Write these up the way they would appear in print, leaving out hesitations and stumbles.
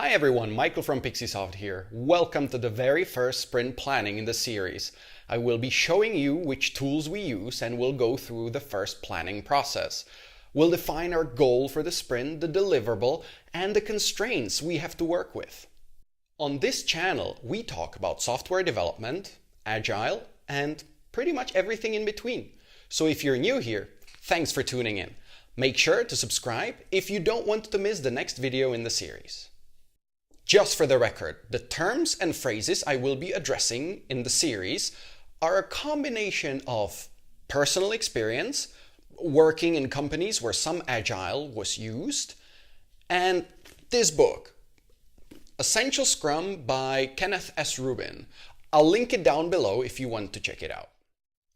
Hi everyone, Michael from Pixeesoft here. Welcome to the very first sprint planning in the series. I will be showing you which tools we use and we'll go through the first planning process. We'll define our goal for the sprint, the deliverable, and the constraints we have to work with. On this channel, we talk about software development, agile, and pretty much everything in between. So if you're new here, thanks for tuning in. Make sure to subscribe if you don't want to miss the next video in the series. Just for the record, the terms and phrases I will be addressing in the series are a combination of personal experience, working in companies where some agile was used, and this book, Essential Scrum by Kenneth S. Rubin. I'll link it down below if you want to check it out.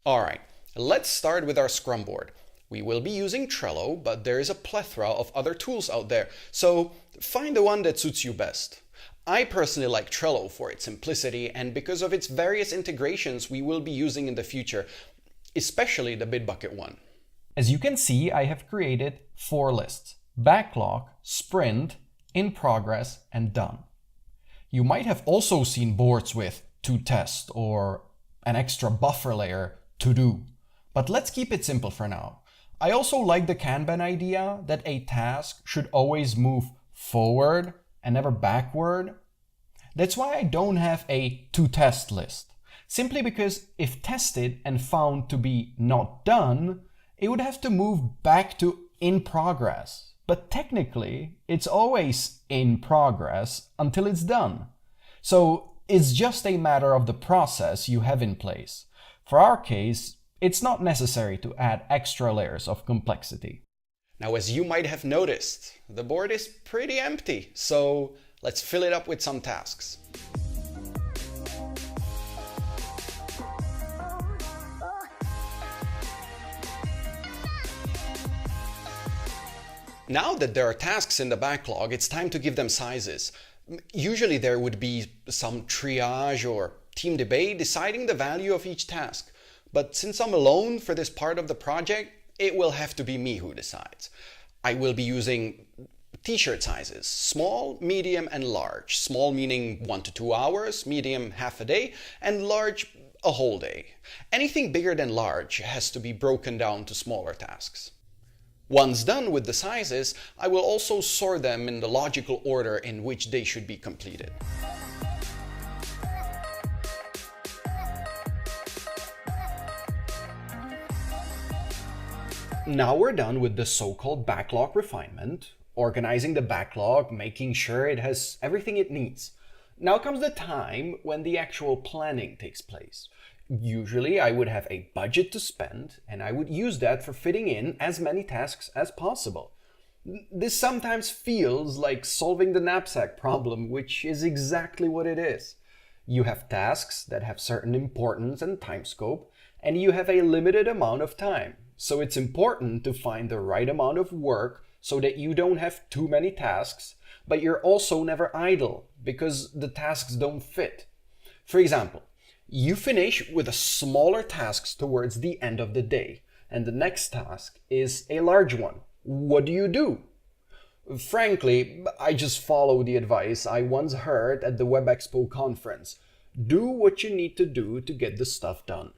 Alright, let's start with our Scrum board. We will be using Trello, but there is a plethora of other tools out there, so find the one that suits you best. I personally like Trello for its simplicity and because of its various integrations we will be using in the future, especially the Bitbucket one. As you can see, I have created 4 lists: backlog, sprint, in progress, and done. You might have also seen boards with to test or an extra buffer layer to do, but let's keep it simple for now. I also like the Kanban idea that a task should always move forward and never backward. That's why I don't have a to test list. Simply because if tested and found to be not done, it would have to move back to in progress. But technically, it's always in progress until it's done. So it's just a matter of the process you have in place. For our case, it's not necessary to add extra layers of complexity. Now, as you might have noticed, the board is pretty empty, so let's fill it up with some tasks. Now that there are tasks in the backlog, it's time to give them sizes. Usually there would be some triage or team debate deciding the value of each task. But since I'm alone for this part of the project, it will have to be me who decides. I will be using t-shirt sizes, small, medium, and large. Small meaning 1 to 2 hours, medium half a day, and large a whole day. Anything bigger than large has to be broken down to smaller tasks. Once done with the sizes, I will also sort them in the logical order in which they should be completed. Now we're done with the so-called backlog refinement, organizing the backlog, making sure it has everything it needs. Now comes the time when the actual planning takes place. Usually I would have a budget to spend and I would use that for fitting in as many tasks as possible. This sometimes feels like solving the knapsack problem, which is exactly what it is. You have tasks that have certain importance and time scope, and you have a limited amount of time. So it's important to find the right amount of work so that you don't have too many tasks, but you're also never idle because the tasks don't fit. For example, you finish with the smaller tasks towards the end of the day, and the next task is a large one. What do? Frankly, I just follow the advice I once heard at the Web Expo conference. Do what you need to do to get the stuff done.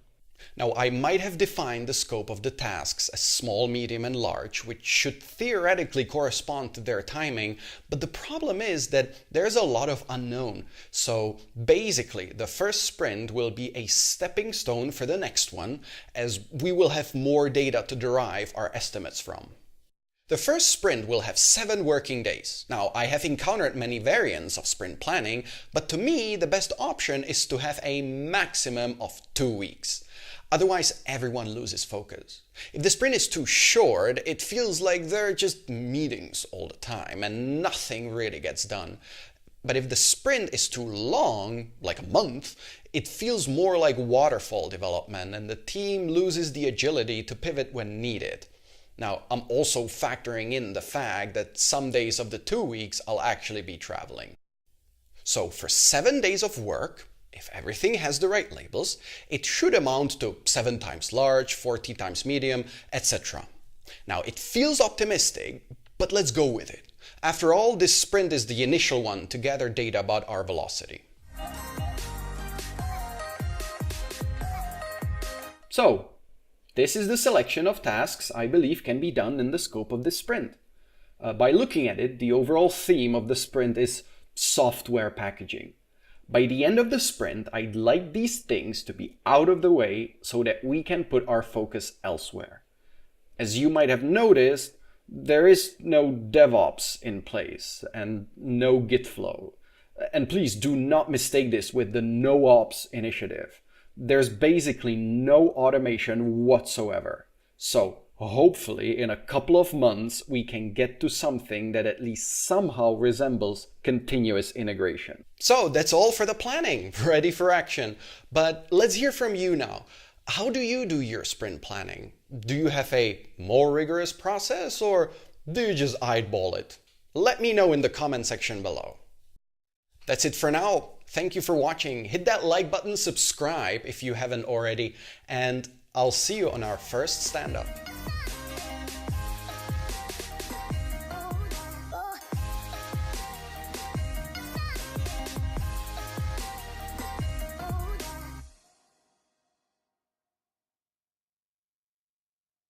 Now, I might have defined the scope of the tasks as small, medium, and large, which should theoretically correspond to their timing, but the problem is that there's a lot of unknown. So basically, the first sprint will be a stepping stone for the next one, as we will have more data to derive our estimates from. The first sprint will have 7 working days. Now, I have encountered many variants of sprint planning, but to me, the best option is to have a maximum of 2 weeks. Otherwise, everyone loses focus. If the sprint is too short, it feels like there are just meetings all the time and nothing really gets done. But if the sprint is too long, like a month, it feels more like waterfall development and the team loses the agility to pivot when needed. Now, I'm also factoring in the fact that some days of the 2 weeks I'll actually be traveling. So for 7 days of work, if everything has the right labels, it should amount to 7 times large, 40 times medium, etc. Now, it feels optimistic, but let's go with it. After all, this sprint is the initial one to gather data about our velocity. So, this is the selection of tasks I believe can be done in the scope of this sprint. By looking at it, the overall theme of the sprint is software packaging. By the end of the sprint, I'd like these things to be out of the way so that we can put our focus elsewhere. As you might have noticed, there is no DevOps in place and no Git flow. And please do not mistake this with the NoOps initiative. There's basically no automation whatsoever. So hopefully in a couple of months we can get to something that at least somehow resembles continuous integration. So that's all for the planning, ready for action. But let's hear from you now. How do you do your sprint planning? Do you have a more rigorous process or do you just eyeball it? Let me know in the comment section below. That's it for now. Thank you for watching. Hit that like button, subscribe if you haven't already, and I'll see you on our first stand-up.